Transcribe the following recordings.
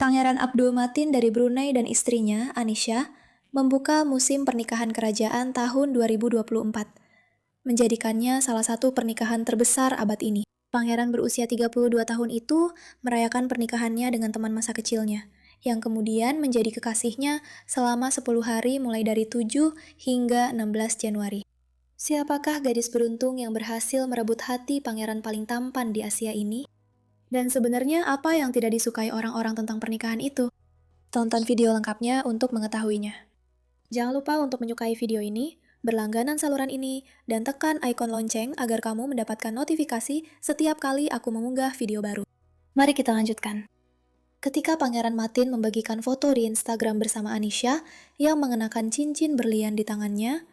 Pangeran Abdul Matin dari Brunei dan istrinya, Anisha, membuka musim pernikahan kerajaan tahun 2024, menjadikannya salah satu pernikahan terbesar abad ini. Pangeran berusia 32 tahun itu merayakan pernikahannya dengan teman masa kecilnya, yang kemudian menjadi kekasihnya selama 10 hari mulai dari 7 hingga 16 Januari. Siapakah gadis beruntung yang berhasil merebut hati pangeran paling tampan di Asia ini? Dan sebenarnya apa yang tidak disukai orang-orang tentang pernikahan itu? Tonton video lengkapnya untuk mengetahuinya. Jangan lupa untuk menyukai video ini, berlangganan saluran ini, dan tekan ikon lonceng agar kamu mendapatkan notifikasi setiap kali aku mengunggah video baru. Mari kita lanjutkan. Ketika Pangeran Matin membagikan foto di Instagram bersama Anisha yang mengenakan cincin berlian di tangannya,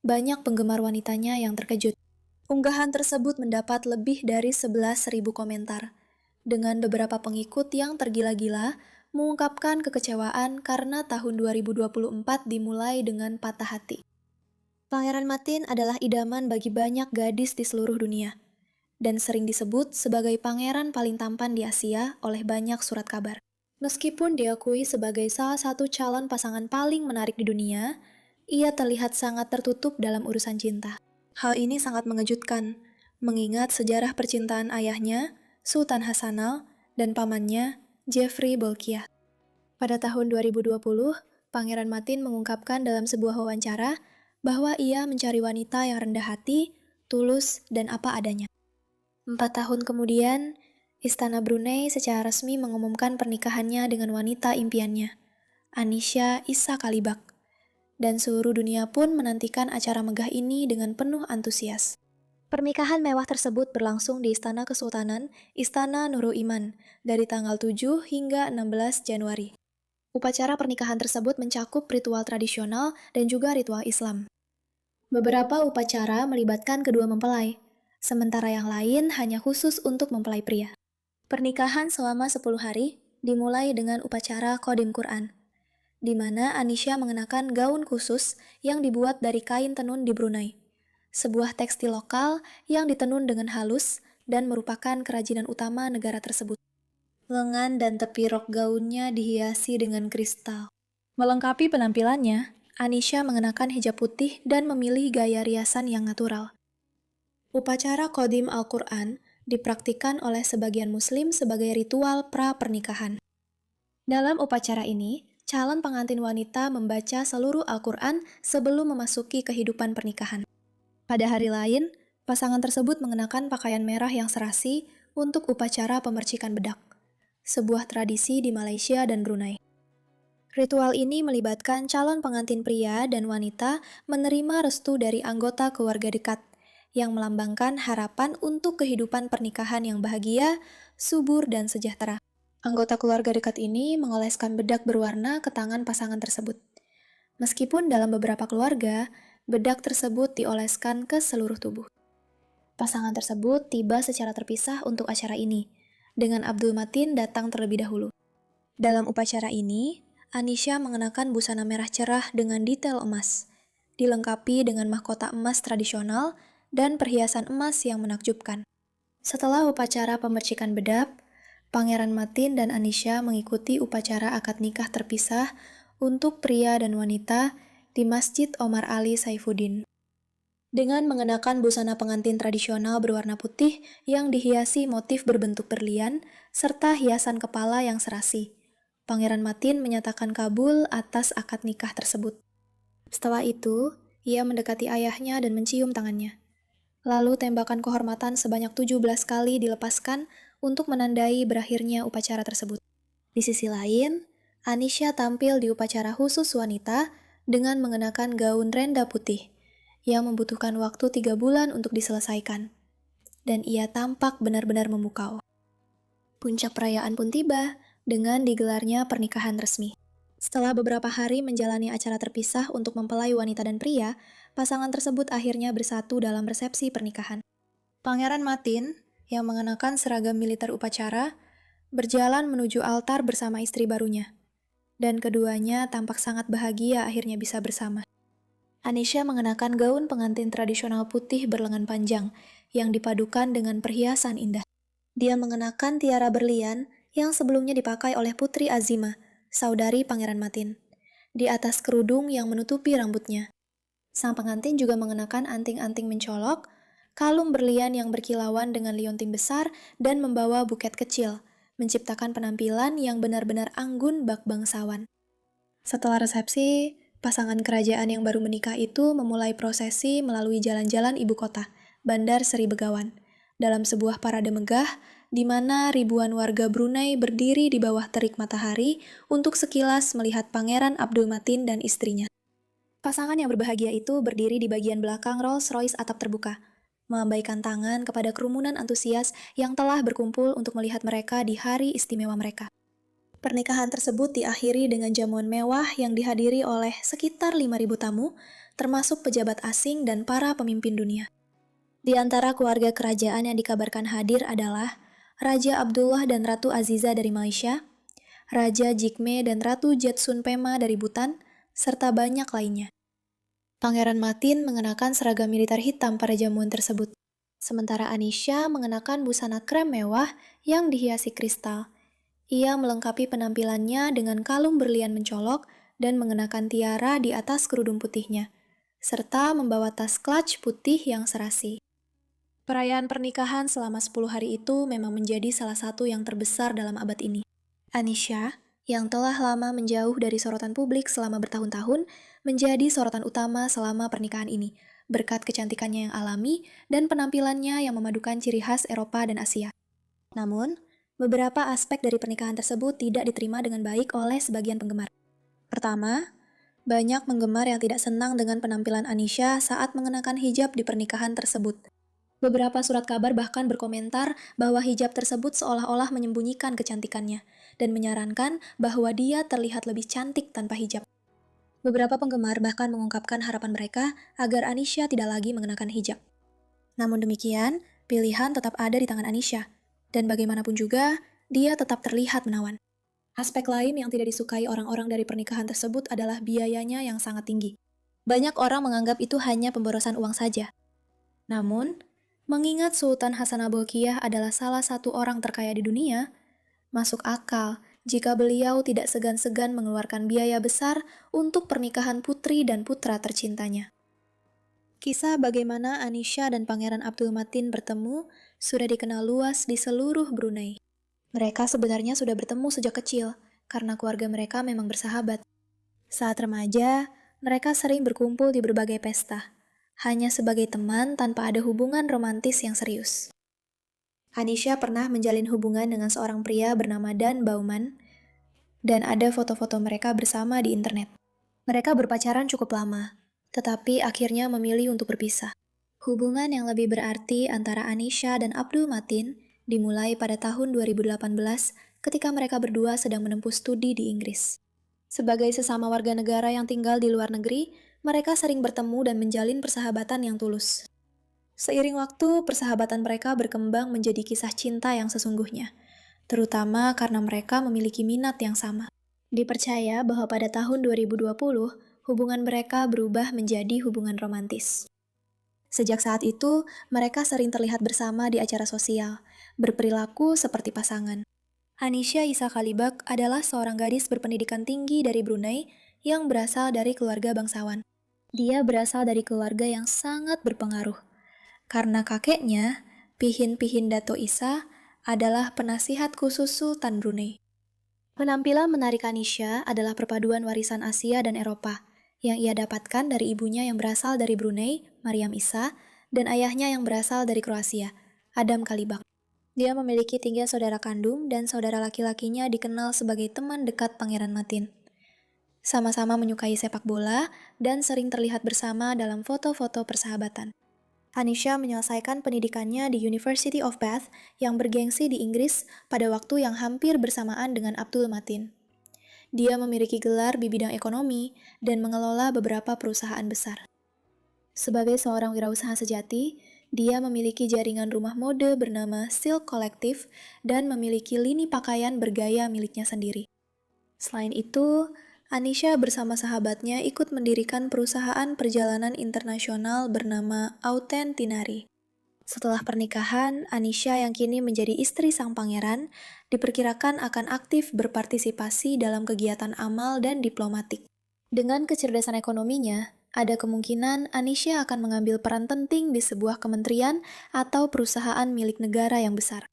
banyak penggemar wanitanya yang terkejut. Unggahan tersebut mendapat lebih dari 11.000 komentar, dengan beberapa pengikut yang tergila-gila mengungkapkan kekecewaan karena tahun 2024 dimulai dengan patah hati. Pangeran Matin adalah idaman bagi banyak gadis di seluruh dunia, dan sering disebut sebagai pangeran paling tampan di Asia oleh banyak surat kabar. Meskipun diakui sebagai salah satu calon pasangan paling menarik di dunia, ia terlihat sangat tertutup dalam urusan cinta. Hal ini sangat mengejutkan, mengingat sejarah percintaan ayahnya, Sultan Hassanal, dan pamannya, Jeffrey Bolkiah. Pada tahun 2020, Pangeran Matin mengungkapkan dalam sebuah wawancara bahwa ia mencari wanita yang rendah hati, tulus, dan apa adanya. 4 tahun kemudian, Istana Brunei secara resmi mengumumkan pernikahannya dengan wanita impiannya, Anisha Issa Kalibak, dan seluruh dunia pun menantikan acara megah ini dengan penuh antusias. Pernikahan mewah tersebut berlangsung di Istana Kesultanan, Istana Nurul Iman, dari tanggal 7 hingga 16 Januari. Upacara pernikahan tersebut mencakup ritual tradisional dan juga ritual Islam. Beberapa upacara melibatkan kedua mempelai, sementara yang lain hanya khusus untuk mempelai pria. Pernikahan selama 10 hari dimulai dengan upacara Qadim Quran, di mana Anisha mengenakan gaun khusus yang dibuat dari kain tenun di Brunei, sebuah tekstil lokal yang ditenun dengan halus dan merupakan kerajinan utama negara tersebut. Lengan dan tepi rok gaunnya dihiasi dengan kristal. Melengkapi penampilannya, Anisha mengenakan hijab putih dan memilih gaya riasan yang natural. Upacara Qadim Al-Quran dipraktikkan oleh sebagian muslim sebagai ritual pra-pernikahan. Dalam upacara ini, calon pengantin wanita membaca seluruh Al-Quran sebelum memasuki kehidupan pernikahan. Pada hari lain, pasangan tersebut mengenakan pakaian merah yang serasi untuk upacara pemercikan bedak, sebuah tradisi di Malaysia dan Brunei. Ritual ini melibatkan calon pengantin pria dan wanita menerima restu dari anggota keluarga dekat, yang melambangkan harapan untuk kehidupan pernikahan yang bahagia, subur, dan sejahtera. Anggota keluarga dekat ini mengoleskan bedak berwarna ke tangan pasangan tersebut. Meskipun dalam beberapa keluarga, bedak tersebut dioleskan ke seluruh tubuh. Pasangan tersebut tiba secara terpisah untuk acara ini, dengan Abdul Matin datang terlebih dahulu. Dalam upacara ini, Anisha mengenakan busana merah cerah dengan detail emas, dilengkapi dengan mahkota emas tradisional dan perhiasan emas yang menakjubkan. Setelah upacara pemercikan bedak, Pangeran Matin dan Anisha mengikuti upacara akad nikah terpisah untuk pria dan wanita di Masjid Omar Ali Saifuddin. Dengan mengenakan busana pengantin tradisional berwarna putih yang dihiasi motif berbentuk berlian, serta hiasan kepala yang serasi, Pangeran Matin menyatakan kabul atas akad nikah tersebut. Setelah itu, ia mendekati ayahnya dan mencium tangannya. Lalu tembakan kehormatan sebanyak 17 kali dilepaskan untuk menandai berakhirnya upacara tersebut. Di sisi lain, Anisha tampil di upacara khusus wanita dengan mengenakan gaun renda putih yang membutuhkan waktu 3 bulan untuk diselesaikan. Dan ia tampak benar-benar memukau. Puncak perayaan pun tiba dengan digelarnya pernikahan resmi. Setelah beberapa hari menjalani acara terpisah untuk mempelai wanita dan pria, pasangan tersebut akhirnya bersatu dalam resepsi pernikahan. Pangeran Matin, yang mengenakan seragam militer upacara, berjalan menuju altar bersama istri barunya. Dan keduanya tampak sangat bahagia akhirnya bisa bersama. Anisha mengenakan gaun pengantin tradisional putih berlengan panjang yang dipadukan dengan perhiasan indah. Dia mengenakan tiara berlian yang sebelumnya dipakai oleh Putri Azima, saudari Pangeran Matin, di atas kerudung yang menutupi rambutnya. Sang pengantin juga mengenakan anting-anting mencolok, kalung berlian yang berkilauan dengan liontin besar, dan membawa buket kecil, menciptakan penampilan yang benar-benar anggun bak bangsawan. Setelah resepsi, pasangan kerajaan yang baru menikah itu memulai prosesi melalui jalan-jalan ibu kota, Bandar Seri Begawan, dalam sebuah parade megah di mana ribuan warga Brunei berdiri di bawah terik matahari untuk sekilas melihat Pangeran Abdul Matin dan istrinya. Pasangan yang berbahagia itu berdiri di bagian belakang Rolls-Royce atap terbuka, melambaikan tangan kepada kerumunan antusias yang telah berkumpul untuk melihat mereka di hari istimewa mereka. Pernikahan tersebut diakhiri dengan jamuan mewah yang dihadiri oleh sekitar 5.000 tamu, termasuk pejabat asing dan para pemimpin dunia. Di antara keluarga kerajaan yang dikabarkan hadir adalah Raja Abdullah dan Ratu Aziza dari Malaysia, Raja Jigme dan Ratu Jetsun Pema dari Bhutan, serta banyak lainnya. Pangeran Matin mengenakan seragam militer hitam pada jamuan tersebut, sementara Anisha mengenakan busana krem mewah yang dihiasi kristal. Ia melengkapi penampilannya dengan kalung berlian mencolok dan mengenakan tiara di atas kerudung putihnya, serta membawa tas clutch putih yang serasi. Perayaan pernikahan selama 10 hari itu memang menjadi salah satu yang terbesar dalam abad ini. Anisha, yang telah lama menjauh dari sorotan publik selama bertahun-tahun, menjadi sorotan utama selama pernikahan ini, berkat kecantikannya yang alami dan penampilannya yang memadukan ciri khas Eropa dan Asia. Namun, beberapa aspek dari pernikahan tersebut tidak diterima dengan baik oleh sebagian penggemar. Pertama, banyak penggemar yang tidak senang dengan penampilan Anisha saat mengenakan hijab di pernikahan tersebut. Beberapa surat kabar bahkan berkomentar bahwa hijab tersebut seolah-olah menyembunyikan kecantikannya dan menyarankan bahwa dia terlihat lebih cantik tanpa hijab. Beberapa penggemar bahkan mengungkapkan harapan mereka agar Anisha tidak lagi mengenakan hijab. Namun demikian, pilihan tetap ada di tangan Anisha, dan bagaimanapun juga, dia tetap terlihat menawan. Aspek lain yang tidak disukai orang-orang dari pernikahan tersebut adalah biayanya yang sangat tinggi. Banyak orang menganggap itu hanya pemborosan uang saja. Namun, mengingat Sultan Hassanal Bolkiah adalah salah satu orang terkaya di dunia, masuk akal jika beliau tidak segan-segan mengeluarkan biaya besar untuk pernikahan putri dan putra tercintanya. Kisah bagaimana Anisha dan Pangeran Abdul Matin bertemu sudah dikenal luas di seluruh Brunei. Mereka sebenarnya sudah bertemu sejak kecil, karena keluarga mereka memang bersahabat. Saat remaja, mereka sering berkumpul di berbagai pesta, hanya sebagai teman tanpa ada hubungan romantis yang serius. Anisha pernah menjalin hubungan dengan seorang pria bernama Dan Bauman, dan ada foto-foto mereka bersama di internet. Mereka berpacaran cukup lama, tetapi akhirnya memilih untuk berpisah. Hubungan yang lebih berarti antara Anisha dan Abdul Matin dimulai pada tahun 2018 ketika mereka berdua sedang menempuh studi di Inggris. Sebagai sesama warga negara yang tinggal di luar negeri, mereka sering bertemu dan menjalin persahabatan yang tulus. Seiring waktu, persahabatan mereka berkembang menjadi kisah cinta yang sesungguhnya, terutama karena mereka memiliki minat yang sama. Dipercaya bahwa pada tahun 2020, hubungan mereka berubah menjadi hubungan romantis. Sejak saat itu, mereka sering terlihat bersama di acara sosial, berperilaku seperti pasangan. Anisha Isa Kalibak adalah seorang gadis berpendidikan tinggi dari Brunei yang berasal dari keluarga bangsawan. Dia berasal dari keluarga yang sangat berpengaruh, karena kakeknya, Pihin Dato Isa, adalah penasihat khusus Sultan Brunei. Penampilan menarik Anisha adalah perpaduan warisan Asia dan Eropa, yang ia dapatkan dari ibunya yang berasal dari Brunei, Mariam Isa, dan ayahnya yang berasal dari Kroasia, Adam Kalibak. Dia memiliki 3 saudara kandung dan saudara laki-lakinya dikenal sebagai teman dekat Pangeran Matin. Sama-sama menyukai sepak bola dan sering terlihat bersama dalam foto-foto persahabatan. Anisha menyelesaikan pendidikannya di University of Bath yang bergengsi di Inggris pada waktu yang hampir bersamaan dengan Abdul Matin. Dia memiliki gelar di bidang ekonomi dan mengelola beberapa perusahaan besar. Sebagai seorang wirausaha sejati, dia memiliki jaringan rumah mode bernama Silk Collective dan memiliki lini pakaian bergaya miliknya sendiri. Selain itu, Anisha bersama sahabatnya ikut mendirikan perusahaan perjalanan internasional bernama Autentinary. Setelah pernikahan, Anisha yang kini menjadi istri sang pangeran, diperkirakan akan aktif berpartisipasi dalam kegiatan amal dan diplomatik. Dengan kecerdasan ekonominya, ada kemungkinan Anisha akan mengambil peran penting di sebuah kementerian atau perusahaan milik negara yang besar.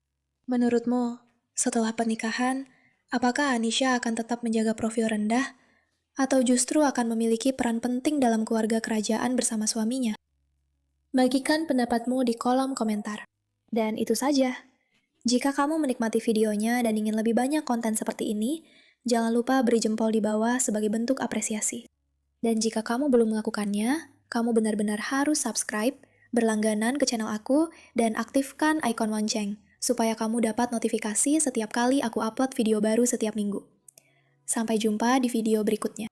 Menurutmu, setelah pernikahan, apakah Anisha akan tetap menjaga profil rendah, atau justru akan memiliki peran penting dalam keluarga kerajaan bersama suaminya? Bagikan pendapatmu di kolom komentar. Dan itu saja. Jika kamu menikmati videonya dan ingin lebih banyak konten seperti ini, jangan lupa beri jempol di bawah sebagai bentuk apresiasi. Dan jika kamu belum melakukannya, kamu benar-benar harus subscribe, berlangganan ke channel aku, dan aktifkan ikon lonceng, supaya kamu dapat notifikasi setiap kali aku upload video baru setiap minggu. Sampai jumpa di video berikutnya.